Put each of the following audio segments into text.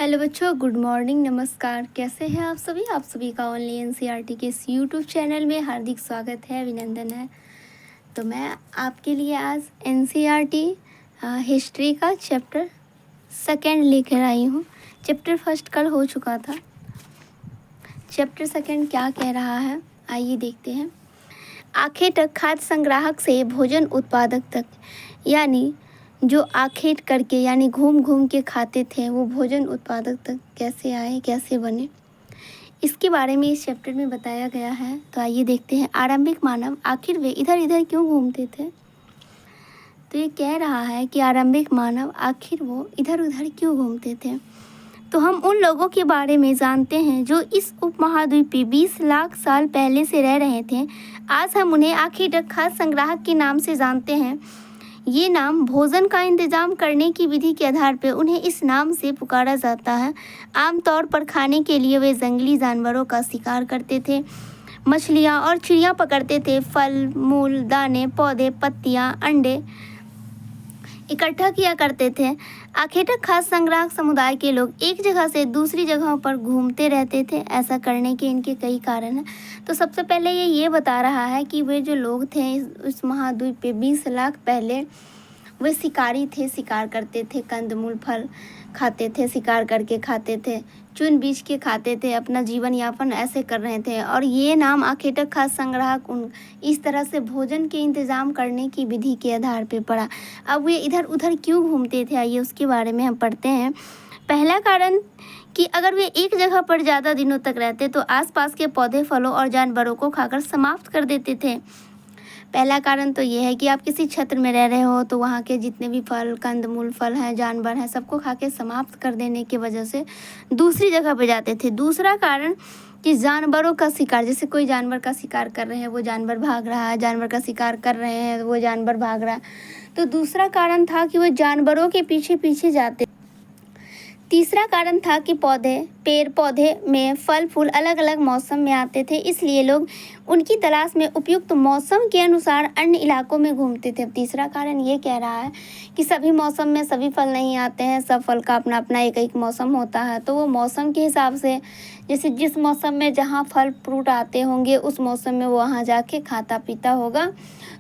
Hello बच्चों, good morning, नमस्कार। कैसे हैं आप सभी? आप सभी का ओनली एनसीईआरटी के इस यूट्यूब चैनल में हार्दिक स्वागत है, अभिनंदन है। तो मैं आपके लिए आज एनसीईआरटी हिस्ट्री का चैप्टर सेकंड लेकर आई हूँ। चैप्टर फर्स्ट कल हो चुका था। चैप्टर सेकंड क्या कह रहा है, आइए देखते हैं। आखेट तक खाद्य संग्राहक से भोजन उत्पादक तक, यानी जो आखेट करके यानी घूम घूम के खाते थे वो भोजन उत्पादक तक कैसे आए, कैसे बने, इसके बारे में इस चैप्टर में बताया गया है। तो आइए देखते हैं। आरंभिक मानव आखिर वे इधर इधर क्यों घूमते थे? तो ये कह रहा है कि आरंभिक मानव आखिर वो इधर उधर क्यों घूमते थे। तो हम उन लोगों के बारे में जानते हैं जो इस उपमहाद्वीप पे 20 लाख साल पहले से रह रहे थे। आज हम उन्हें आखिर खाद्य संग्राहक के नाम से जानते हैं। ये नाम भोजन का इंतजाम करने की विधि के आधार पर उन्हें इस नाम से पुकारा जाता है। आमतौर पर खाने के लिए वे जंगली जानवरों का शिकार करते थे, मछलियाँ और चिड़ियाँ पकड़ते थे, फल, मूल, दाने, पौधे, पत्तियाँ, अंडे इकट्ठा किया करते थे। आखेटक खाद्य संग्राहक समुदाय के लोग एक जगह से दूसरी जगहों पर घूमते रहते थे। ऐसा करने के इनके कई कारण हैं। तो सबसे पहले ये बता रहा है कि वे जो लोग थे इस महाद्वीप पे 20 लाख पहले वे शिकारी थे, शिकार करते थे, कंदमूल फल खाते थे, शिकार करके खाते थे, चुन बीज के खाते थे, अपना जीवन यापन ऐसे कर रहे थे। और ये नाम आखेटक खाद्य संग्राहक उन इस तरह से भोजन के इंतज़ाम करने की विधि के आधार पर पड़ा। अब वे इधर उधर क्यों घूमते थे, आइए उसके बारे में हम पढ़ते हैं। पहला कारण कि अगर वे एक जगह पर ज़्यादा दिनों तक रहते तो आसपास के पौधे, फलों और जानवरों को खाकर समाप्त कर देते थे। पहला कारण तो ये है कि आप किसी क्षेत्र में रह रहे हो तो वहाँ के जितने भी फल, कंदमूल, फल हैं, जानवर हैं, सबको खा के समाप्त कर देने की वजह से दूसरी जगह पे जाते थे। दूसरा कारण कि जानवरों का शिकार, जैसे कोई जानवर का शिकार कर रहे हैं, वो जानवर भाग रहा है, जानवर का शिकार कर रहे हैं, वो जानवर भाग रहा है। तो दूसरा कारण था कि वो जानवरों के पीछे पीछे जाते। तीसरा कारण था कि पेड़ पौधे में फल फूल अलग अलग मौसम में आते थे, इसलिए लोग उनकी तलाश में उपयुक्त मौसम के अनुसार अन्य इलाकों में घूमते थे। तीसरा कारण ये कह रहा है कि सभी मौसम में सभी फल नहीं आते हैं, सब फल का अपना अपना एक एक मौसम होता है। तो वो मौसम के हिसाब से, जैसे जिस मौसम में जहाँ फल फ्रूट आते होंगे उस मौसम में वो वहाँ जाके खाता पीता होगा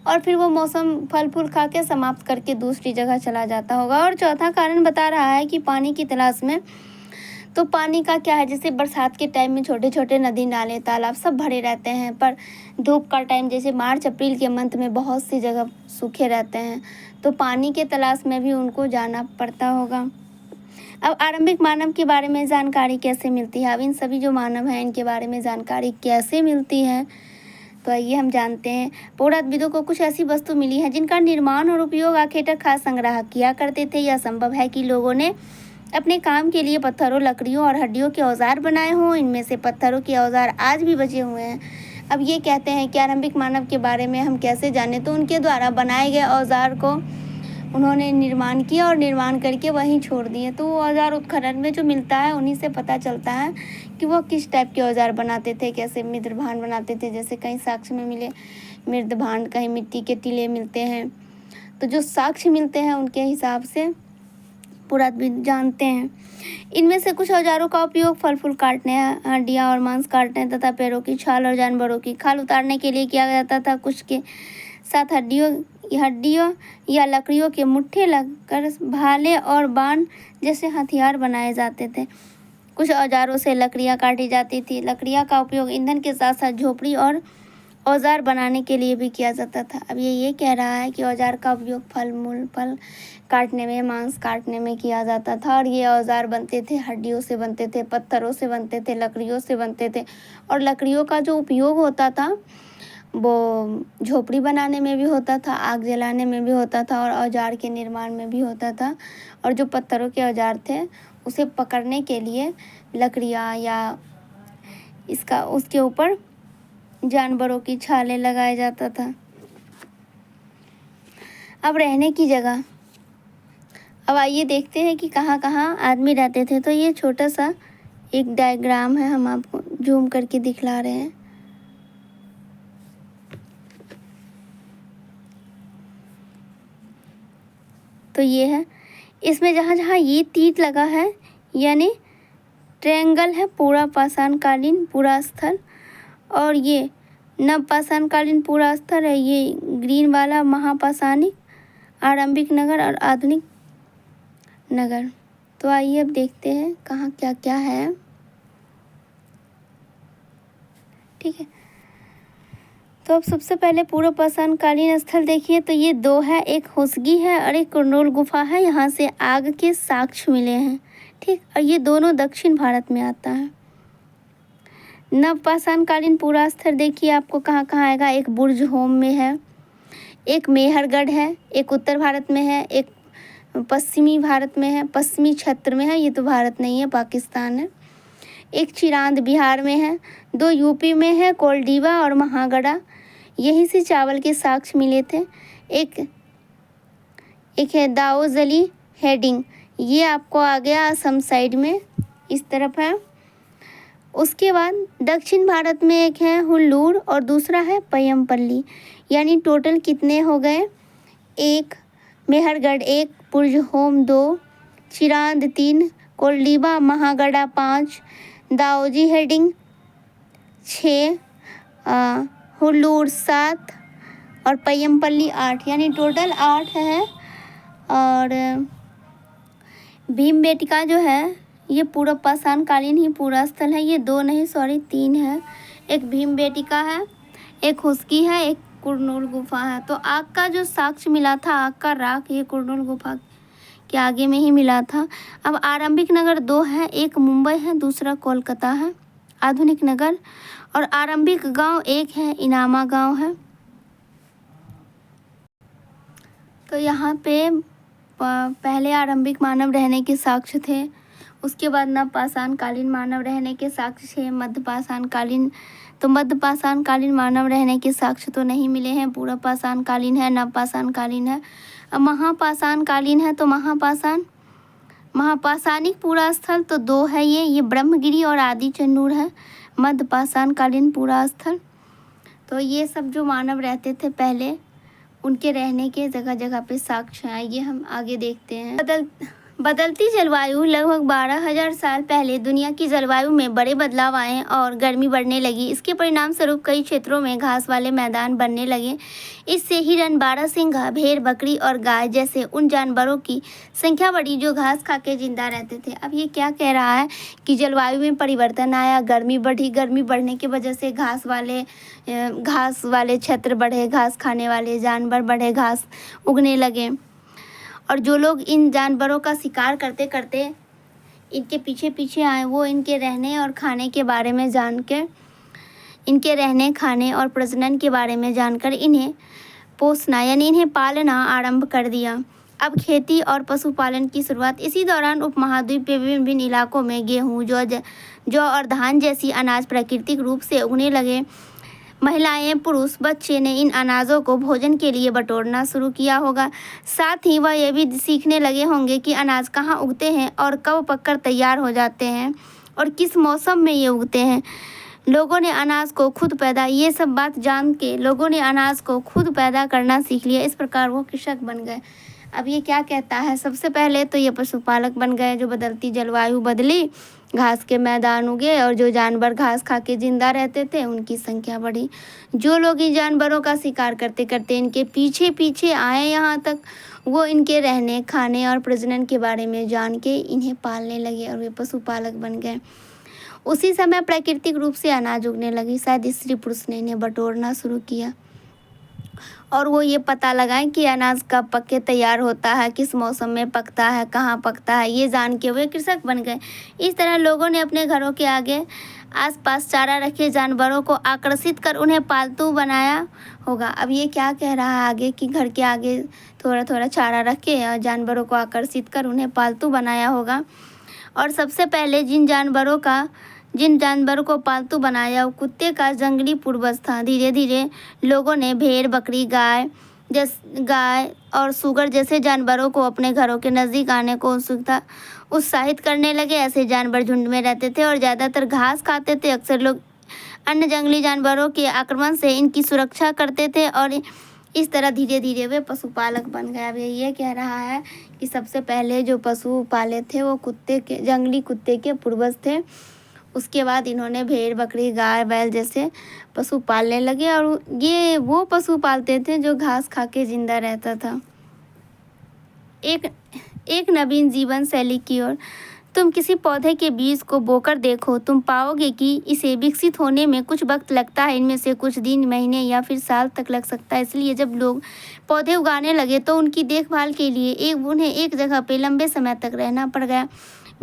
और फिर वो मौसम फल फूल खा के समाप्त करके दूसरी जगह चला जाता होगा। और चौथा कारण बता रहा है कि पानी की तलाश में, तो पानी का क्या है, जैसे बरसात के टाइम में छोटे छोटे नदी नाले तालाब सब भरे रहते हैं, पर धूप का टाइम जैसे मार्च अप्रैल के मंथ में बहुत सी जगह सूखे रहते हैं, तो पानी के तलाश में भी उनको जाना पड़ता होगा। अब आरंभिक मानव के बारे में जानकारी कैसे मिलती है? अब इन सभी जो मानव हैं इनके बारे में जानकारी कैसे मिलती है, तो आइए हम जानते हैं। पुरातत्वविदों को कुछ ऐसी वस्तु मिली है जिनका निर्माण और उपयोग आखेटक खाद्य संग्राहक किया करते थे। यह संभव है कि लोगों ने अपने काम के लिए पत्थरों, लकड़ियों और हड्डियों के औजार बनाए हों। इनमें से पत्थरों के औजार आज भी बचे हुए हैं। अब ये कहते हैं कि आरंभिक मानव के बारे में हम कैसे जानें, तो उनके द्वारा बनाए गए औजार को उन्होंने निर्माण किया और निर्माण करके वहीं छोड़ दिए। तो वो औजार उत्खनन में जो मिलता है उन्हीं से पता चलता है कि वो किस टाइप के औजार बनाते थे, कैसे मृदभांड बनाते थे। जैसे कहीं साक्ष्य में मिले मृदभांड, कहीं मिट्टी के टीले मिलते हैं, तो जो साक्ष्य मिलते हैं उनके हिसाब से पुरातत्वविद जानते हैं। इनमें से कुछ औजारों का उपयोग फल फूल काटने, हड्डियाँ और मांस काटने तथा पैरों की छाल और जानवरों की खाल उतारने के लिए किया जाता था। कुछ के साथ हड्डियों या लकड़ियों के मुट्ठे लगकर भाले और बाण जैसे हथियार बनाए जाते थे। कुछ औजारों से लकड़ियाँ काटी जाती थी। लकड़ियाँ का उपयोग ईंधन के साथ साथ झोपड़ी और औजार बनाने के लिए भी किया जाता था। अब ये कह रहा है कि औजार का उपयोग फल काटने में, मांस काटने में किया जाता था। और ये औजार बनते थे, हड्डियों से बनते थे, पत्थरों से बनते थे, लकड़ियों से बनते थे। और लकड़ियों का जो उपयोग होता था वो झोपड़ी बनाने में भी होता था, आग जलाने में भी होता था और औजार के निर्माण में भी होता था। और जो पत्थरों के औजार थे उसे पकड़ने के लिए लकड़ियाँ या उसके ऊपर जानवरों की छालें लगाया जाता था। अब रहने की जगह, अब आइए देखते हैं कि कहाँ कहाँ आदमी रहते थे। तो ये छोटा सा एक डायग्राम है, हम आपको जूम करके दिखला रहे हैं। तो ये है, इसमें जहाँ जहाँ ये तीर लगा है यानी ट्रायंगल है पूरा पाषाणकालीन पूरा स्थल, और ये नवपाषाणकालीन पूरा स्थल है, ये ग्रीन वाला महापाषाणिक, आरंभिक नगर और आधुनिक नगर। तो आइए अब देखते हैं कहाँ क्या क्या है। ठीक है, तो अब सबसे पहले पूर्व पाषाणकालीन स्थल देखिए, तो ये दो है, एक होसगी है और एक कुरनूल गुफा है। यहाँ से आग के साक्ष्य मिले हैं। ठीक, और ये दोनों दक्षिण भारत में आता है। नवपाषाणकालीन पूरा स्थल देखिए आपको कहाँ कहाँ आएगा, एक बुर्ज होम में है, एक मेहरगढ़ है, एक उत्तर भारत में है, एक पश्चिमी भारत में है, पश्चिमी क्षेत्र में है, ये तो भारत नहीं है पाकिस्तान है, एक चिरांद बिहार में है, दो यूपी में है, कोलडीवा और महागढ़ा, यहीं से चावल के साक्ष्य मिले थे। एक है दाओजली हेडिंग, ये आपको आ गया असम साइड में इस तरफ है। उसके बाद दक्षिण भारत में एक है हुल्लूर और दूसरा है पय्यमपल्ली, यानी टोटल कितने हो गए, एक, मेहरगढ़ एक, बुर्ज होम दो, चिरांद तीन, कोलडीबा महागढ़ा 5, दाओजी हेडिंग 6, हुल्लूर 7 और पय्यमपल्ली 8, यानी टोटल 8 है। और भीमबेटका जो है ये पूर्व पाषाणकालीन ही पूरा स्थल है, ये 2 नहीं सॉरी 3 है, एक भीमबेटका है, एक हुस्की है, एक कुरनूल गुफा है। तो आग का जो साक्ष्य मिला था, आग का राख, ये कुरनूल गुफा के आगे में ही मिला था। अब आरंभिक नगर 2 है, एक मुंबई है, दूसरा कोलकाता है। आधुनिक नगर और आरंभिक गांव एक है, इनामा गांव है। तो यहाँ पे पहले आरंभिक मानव रहने के साक्ष्य थे, उसके बाद नवपाषाणकालीन मानव रहने के साक्ष्य है, मध्यपाषाणकालीन, तो मध्यपाषाणकालीन मानव रहने के साक्ष्य तो नहीं मिले हैं, पूर्व पाषाणकालीन है, नवपाषाणकालीन है। अब महापाषाणकालीन है, तो महापाषाणिक पूरा स्थल तो 2 है, ये ब्रह्मगिरी और आदि चंदूर है। मध्यपाषाणकालीन पूरा स्थल, तो ये सब जो मानव रहते थे पहले, उनके रहने के जगह जगह पे साक्ष्य हैं। आइए हम आगे देखते हैं। बदलती जलवायु, लगभग 12,000 साल पहले दुनिया की जलवायु में बड़े बदलाव आए और गर्मी बढ़ने लगी। इसके परिणाम स्वरूप कई क्षेत्रों में घास वाले मैदान बनने लगे। इससे हिरन, बारहसिंगा, भेड़, बकरी और गाय जैसे उन जानवरों की संख्या बढ़ी जो घास खा के जिंदा रहते थे। अब ये क्या कह रहा है कि जलवायु में परिवर्तन आया, गर्मी बढ़ी, गर्मी बढ़ने की वजह से घास वाले क्षेत्र बढ़े, घास खाने वाले जानवर बढ़े, घास उगने लगे। और जो लोग इन जानवरों का शिकार करते करते इनके पीछे पीछे आए, वो इनके रहने और खाने के बारे में जान के, इनके रहने, खाने और प्रजनन के बारे में जानकर इन्हें पोसना यानी इन्हें पालना आरंभ कर दिया। अब खेती और पशुपालन की शुरुआत। इसी दौरान उपमहाद्वीप के विभिन्न विभिन्न इलाकों में गेहूँ, जौ और धान जैसी अनाज प्राकृतिक रूप से उगने लगे। महिलाएं, पुरुष, बच्चे ने इन अनाजों को भोजन के लिए बटोरना शुरू किया होगा। साथ ही वह यह भी सीखने लगे होंगे कि अनाज कहाँ उगते हैं और कब पककर तैयार हो जाते हैं और किस मौसम में ये उगते हैं। लोगों ने अनाज को खुद पैदा, ये सब बात जान के लोगों ने अनाज को खुद पैदा करना सीख लिया। इस प्रकार वो कृषक बन गए। अब ये क्या कहता है, सबसे पहले तो ये पशुपालक बन गए। जो बदलती जलवायु बदली, घास के मैदान उगे और जो जानवर घास खा के जिंदा रहते थे उनकी संख्या बढ़ी। जो लोग इन जानवरों का शिकार करते करते इनके पीछे पीछे आए यहाँ तक, वो इनके रहने, खाने और प्रजनन के बारे में जान के इन्हें पालने लगे और वे पशुपालक बन गए। उसी समय प्राकृतिक रूप से अनाज उगने लगी। शायद स्त्री पुरुष ने इन्हें बटोरना शुरू किया और वो ये पता लगाएं कि अनाज कब पक के तैयार होता है, किस मौसम में पकता है, कहाँ पकता है, ये जान के वे कृषक बन गए। इस तरह लोगों ने अपने घरों के आगे आसपास चारा रखे जानवरों को आकर्षित कर उन्हें पालतू बनाया होगा। अब ये क्या कह रहा है आगे कि घर के आगे थोड़ा थोड़ा चारा रखे और जानवरों को आकर्षित कर उन्हें पालतू बनाया होगा। और सबसे पहले जिन जानवरों को पालतू बनाया वो कुत्ते का जंगली पूर्वज था। धीरे धीरे लोगों ने भेड़, बकरी, गाय और सूगर जैसे जानवरों को अपने घरों के नज़दीक आने को उत्साहित करने लगे। ऐसे जानवर झुंड में रहते थे और ज़्यादातर घास खाते थे। अक्सर लोग अन्य जंगली जानवरों के आक्रमण से इनकी सुरक्षा करते थे और इस तरह धीरे धीरे वे पशुपालक बन गए। अब ये कह रहा है कि सबसे पहले जो पशु पाले थे वो जंगली कुत्ते के पूर्वज थे। उसके बाद इन्होंने भेड़, बकरी, गाय, बैल जैसे पशु पालने लगे और ये वो पशु पालते थे जो घास खा के जिंदा रहता था। एक नवीन जीवन शैली की ओर। तुम किसी पौधे के बीज को बोकर देखो, तुम पाओगे कि इसे विकसित होने में कुछ वक्त लगता है। इनमें से कुछ दिन, महीने या फिर साल तक लग सकता है। इसलिए जब लोग पौधे उगाने लगे तो उनकी देखभाल के लिए उन्हें एक जगह पे लंबे समय तक रहना पड़ गया।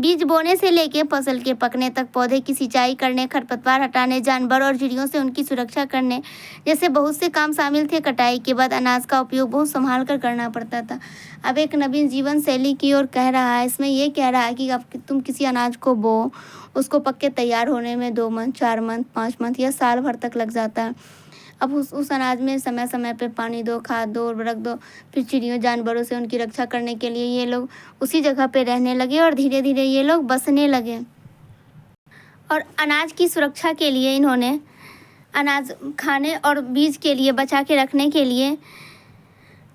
बीज बोने से लेकर फसल के पकने तक पौधे की सिंचाई करने, खरपतवार हटाने, जानवर और चिड़ियों से उनकी सुरक्षा करने जैसे बहुत से काम शामिल थे। कटाई के बाद अनाज का उपयोग बहुत संभाल कर करना पड़ता था। अब एक नवीन जीवन शैली की ओर कह रहा है। इसमें यह कह रहा है कि अब तुम किसी अनाज को बो, उसको पक के तैयार होने में 2 मंथ, 4 मंथ, 5 मंथ या साल भर तक लग जाता है। अब उस अनाज में समय समय पे पानी दो, खाद दो, उर्वरक दो। फिर चिड़ियों, जानवरों से उनकी रक्षा करने के लिए ये लोग उसी जगह पे रहने लगे और धीरे धीरे ये लोग बसने लगे। और अनाज की सुरक्षा के लिए इन्होंने अनाज खाने और बीज के लिए बचा के रखने के लिए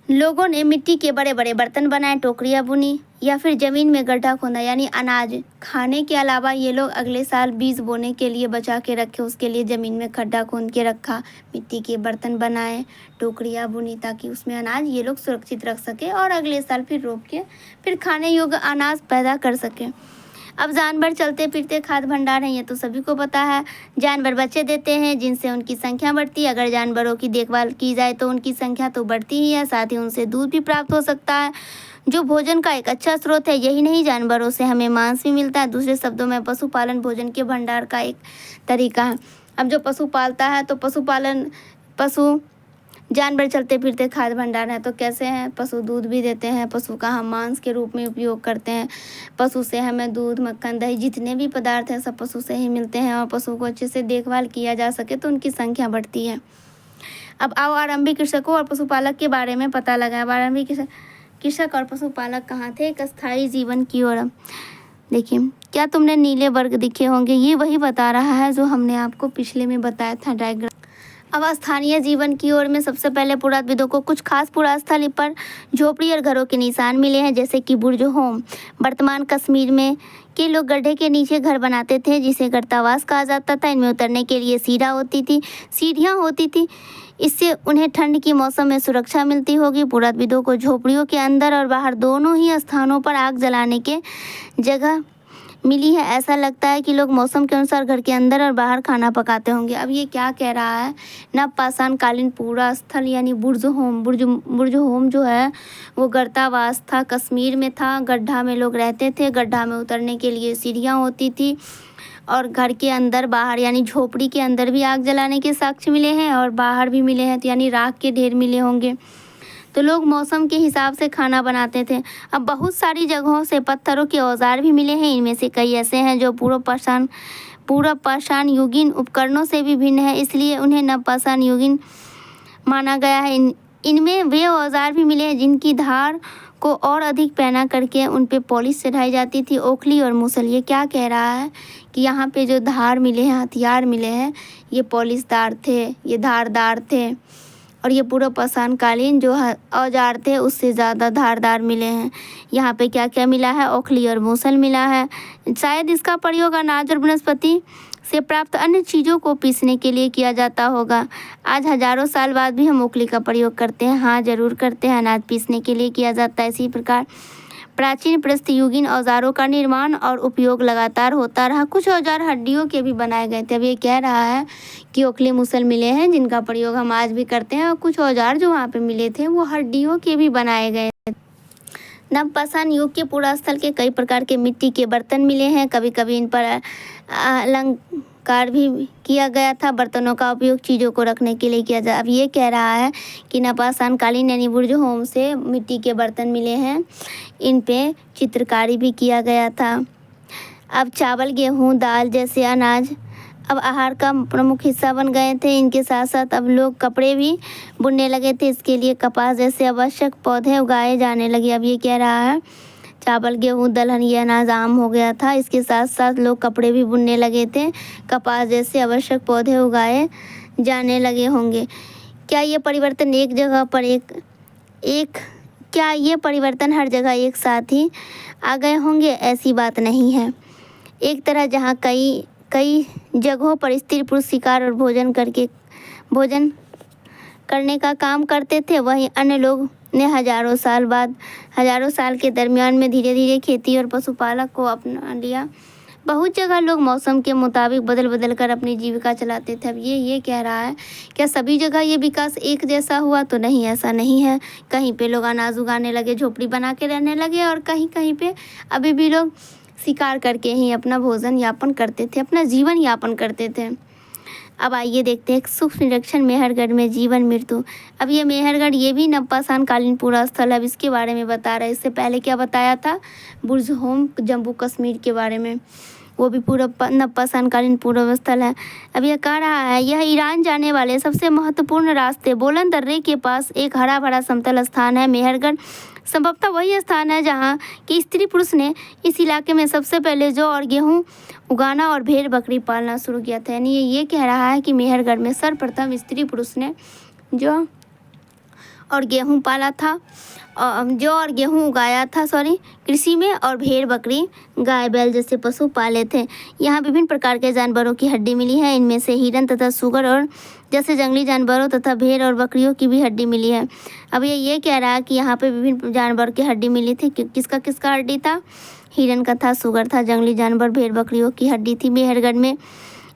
लोगों ने मिट्टी के बड़े बड़े बर्तन बनाए, टोकरियाँ बुनी या फिर ज़मीन में गड्ढा खोदा। यानी अनाज खाने के अलावा ये लोग अगले साल बीज बोने के लिए बचा के रखे, उसके लिए ज़मीन में गड्ढा खोद के रखा, मिट्टी के बर्तन बनाए, टोकरियाँ बुनी ताकि उसमें अनाज ये लोग सुरक्षित रख सके और अगले साल फिर रोप के फिर खाने योग्य अनाज पैदा कर सकें। अब जानवर चलते फिरते खाद्य भंडार हैं, ये तो सभी को पता है। जानवर बच्चे देते हैं जिनसे उनकी संख्या बढ़ती है। अगर जानवरों की देखभाल की जाए तो उनकी संख्या तो बढ़ती ही है, साथ ही उनसे दूध भी प्राप्त हो सकता है जो भोजन का एक अच्छा स्रोत है। यही नहीं, जानवरों से हमें मांस भी मिलता है। दूसरे शब्दों में पशुपालन भोजन के भंडार का एक तरीका है। अब जो पशु पालता है तो पशु जानवर चलते फिरते खाद्य भंडार है तो कैसे हैं? पशु दूध भी देते हैं, पशु का हम मांस के रूप में उपयोग करते हैं। पशु से हमें दूध, मक्खन, दही जितने भी पदार्थ हैं सब पशु से ही मिलते हैं। और पशु को अच्छे से देखभाल किया जा सके तो उनकी संख्या बढ़ती है। अब आओ आरंभिक कृषकों और पशुपालक के बारे में पता लगा। अब आरंभिक कृषक और पशुपालक कहाँ थे? एक अस्थायी जीवन की ओर। देखिए, क्या तुमने नीले वर्ग दिखे होंगे? ये वही बता रहा है जो हमने आपको पिछले में बताया था डायग्राम। अब स्थानीय जीवन की ओर में सबसे पहले पुरातत्वविदों को कुछ खास पुरास्थल पर झोपड़ी और घरों के निशान मिले हैं, जैसे कि बुर्ज होम। वर्तमान कश्मीर में के लोग गड्ढे के नीचे घर बनाते थे जिसे गर्तावास कहा जाता था। इनमें उतरने के लिए सीढ़ियाँ होती थी। इससे उन्हें ठंड की मौसम में सुरक्षा मिलती होगी। पुरातत्वविदों को झोपड़ियों के अंदर और बाहर दोनों ही स्थानों पर आग जलाने के जगह मिली है। ऐसा लगता है कि लोग मौसम के अनुसार घर के अंदर और बाहर खाना पकाते होंगे। अब ये क्या कह रहा है? नवपाषाण कालीन पूरा स्थल यानी बुर्ज होम जो है वो गर्तावास था, कश्मीर में था। गड्ढा में लोग रहते थे। गड्ढा में उतरने के लिए सीढ़ियाँ होती थी और घर के अंदर बाहर यानी झोपड़ी के अंदर भी आग जलाने के साक्ष्य मिले हैं और बाहर भी मिले हैं, तो यानी राख के ढेर मिले होंगे। तो लोग मौसम के हिसाब से खाना बनाते थे। अब बहुत सारी जगहों से पत्थरों के औजार भी मिले हैं। इनमें से कई ऐसे हैं जो पूर्व पाषाण युगीन उपकरणों से भी भिन्न है, इसलिए उन्हें नवपाषाण युगीन माना गया है। इनमें वे औजार भी मिले हैं जिनकी धार को और अधिक पैना करके उन पे पॉलिश चढ़ाई जाती थी। ओखली और मूसल। ये क्या कह रहा है कि यहाँ पे जो धार मिले हैं, हथियार मिले हैं, ये पॉलिशदार थे, ये धारदार थे। और ये पूर्व पाषाण कालीन जो औजार थे उससे ज़्यादा धारदार मिले हैं। यहाँ पे क्या क्या मिला है? ओखली और मूसल मिला है। शायद इसका प्रयोग अनाज और वनस्पति से प्राप्त अन्य चीज़ों को पीसने के लिए किया जाता होगा। आज हजारों साल बाद भी हम ओखली का प्रयोग करते हैं। हाँ, ज़रूर करते हैं। अनाज पीसने के लिए किया जाता है। इसी प्रकार प्राचीन प्रस्तयुगीन औजारों का निर्माण और उपयोग लगातार होता रहा। कुछ औजार हड्डियों के भी बनाए गए थे। अब ये कह रहा है कि ओखली मूसल मिले हैं जिनका प्रयोग हम आज भी करते हैं और कुछ औजार जो वहाँ पे मिले थे वो हड्डियों के भी बनाए गए। नवपाषाण युग के पुरास्थल के कई प्रकार के मिट्टी के बर्तन मिले हैं। कभी कभी इन पर अलंकार भी किया गया था। बर्तनों का उपयोग चीज़ों को रखने के लिए किया जाए। अब ये कह रहा है कि नवपाषाण कालीन यानी बुर्ज होम से मिट्टी के बर्तन मिले हैं। इन पे चित्रकारी भी किया गया था। अब चावल, गेहूँ, दाल जैसे अनाज अब आहार का प्रमुख हिस्सा बन गए थे। इनके साथ साथ अब लोग कपड़े भी बुनने लगे थे। इसके लिए कपास जैसे आवश्यक पौधे उगाए जाने लगे। अब ये कह रहा है चावल, गेहूँ, दलहन ये अनाज आम हो गया था। इसके साथ साथ लोग कपड़े भी बुनने लगे थे। कपास जैसे आवश्यक पौधे उगाए जाने लगे होंगे। क्या ये परिवर्तन एक जगह पर एक क्या ये परिवर्तन हर जगह एक साथ ही आ गए होंगे? ऐसी बात नहीं है। एक तरह जहाँ कई कई जगहों पर स्त्री पुरुष शिकार और भोजन करने का काम करते थे, वहीं अन्य लोग ने हजारों साल के दरमियान में धीरे धीरे खेती और पशुपालक को अपना लिया। बहुत जगह लोग मौसम के मुताबिक बदल कर अपनी जीविका चलाते थे। अब ये कह रहा है, क्या सभी जगह ये विकास एक जैसा हुआ? तो नहीं, ऐसा नहीं है। कहीं पे लोग अनाज उगाने लगे, झोपड़ी बना के रहने लगे, और कहीं कहीं पे अभी भी लोग शिकार करके ही अपना भोजन यापन करते थे, अपना जीवन यापन करते थे। अब आइए देखते हैं सूक्ष्म निरीक्षण मेहरगढ़ में जीवन मृत्यु। अब ये मेहरगढ़ ये भी नवपाषाण कालीन पूरा स्थल है। अब इसके बारे में बता रहा है। इससे पहले क्या बताया था? बुर्ज होम जम्मू कश्मीर के बारे में, वो भी पूरा नवपाषाण कालीन पूर्व स्थल है। अब यह कह रहा है, यह ईरान जाने वाले सबसे महत्वपूर्ण रास्ते बोलन दर्रे के पास एक हरा भरा समतल स्थान है। मेहरगढ़ संभवतः वही स्थान है जहाँ कि स्त्री पुरुष ने इस इलाके में सबसे पहले जौ और गेहूँ उगाना और भेड़ बकरी पालना शुरू किया था। यानी ये कह रहा है कि मेहरगढ़ में सर्वप्रथम स्त्री पुरुष ने जौ और गेहूँ पाला था, जौ और गेहूँ उगाया था कृषि में, और भेड़ बकरी गाय बैल जैसे पशु पाले थे। यहाँ विभिन्न प्रकार के जानवरों की हड्डी मिली है। इनमें से हिरन तथा सुगर और जैसे जंगली जानवरों तथा भेड़ और बकरियों की भी हड्डी मिली है। अब ये कह रहा है कि यहाँ पे विभिन्न जानवर की हड्डी मिली थी। किसका हड्डी था? हिरन का था, सुगर था, जंगली जानवर, भेड़ बकरियों की हड्डी थी मेहरगढ़ में।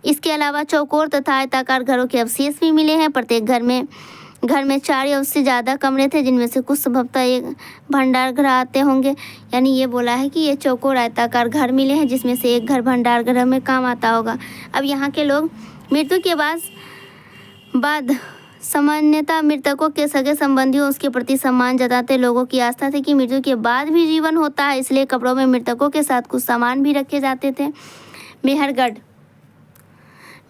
इसके अलावा चौकोर तथा आयताकार घरों के अवशेष भी मिले हैं। प्रत्येक घर में 4 या उससे ज़्यादा कमरे थे, जिनमें से कुछ संभवतः एक भंडार घर आते होंगे। यानी ये बोला है कि ये चौकोर आयताकार घर मिले हैं, जिसमें से एक घर भंडार घर में काम आता होगा। अब यहाँ के लोग मृत्यु के बाद सामान्यतः मृतकों के सगे संबंधियों उसके प्रति सम्मान जताते। लोगों की आस्था थी कि मृत्यु के बाद भी जीवन होता है, इसलिए कब्रों में मृतकों के साथ कुछ सामान भी रखे जाते थे।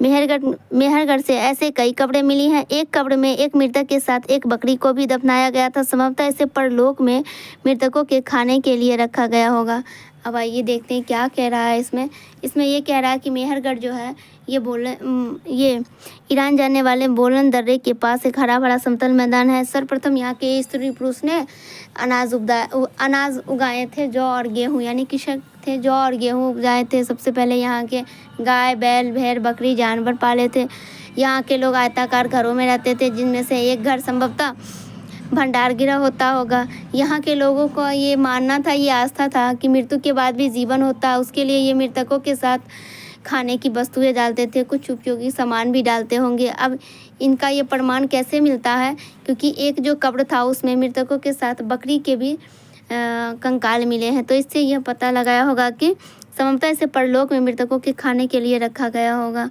मेहरगढ़ से ऐसे कई कब्रें मिली हैं। एक कब्र में एक मृतक के साथ एक बकरी को भी दफनाया गया था। संभवतः इसे परलोक में मृतकों के खाने के लिए रखा गया होगा। अब आइए देखते हैं क्या कह रहा है इसमें ये कह रहा है कि मेहरगढ़ जो है ये ईरान जाने वाले बोलन दर्रे के पास एक हरा भरा समतल मैदान है। सर्वप्रथम यहाँ के स्त्री पुरुष ने अनाज उगाए थे, जौ और गेहूँ, यानी कृषक थे, जौ और गेहूँ उगाए थे। सबसे पहले यहाँ के गाय बैल भेड़ बकरी जानवर पाले थे। यहाँ के लोग आयताकार घरों में रहते थे, जिनमें से एक घर संभवतः भंडार गृह होता होगा। यहाँ के लोगों को ये मानना था, ये आस्था था कि मृत्यु के बाद भी जीवन होता है। उसके लिए ये मृतकों के साथ खाने की वस्तुएं डालते थे, कुछ उपयोगी सामान भी डालते होंगे। अब इनका ये प्रमाण कैसे मिलता है? क्योंकि एक जो कब्र था उसमें मृतकों के साथ बकरी के भी कंकाल मिले हैं, तो इससे यह पता लगाया होगा कि संभवतः इसे परलोक में मृतकों के खाने के लिए रखा गया होगा।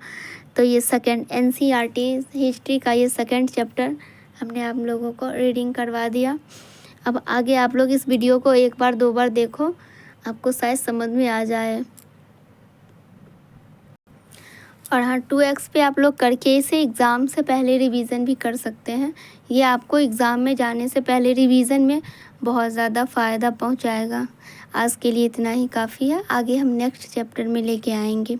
तो ये सेकंड NCERT हिस्ट्री का ये सेकंड चैप्टर हमने आप लोगों को रीडिंग करवा दिया। अब आगे आप लोग इस वीडियो को 1 बार 2 बार देखो, आपको शायद समझ में आ जाए। और हाँ, 2x पे आप लोग करके इसे एग्ज़ाम से पहले रिवीजन भी कर सकते हैं। ये आपको एग्ज़ाम में जाने से पहले रिवीजन में बहुत ज़्यादा फ़ायदा पहुंचाएगा। आज के लिए इतना ही काफ़ी है, आगे हम नेक्स्ट चैप्टर में लेके आएंगे।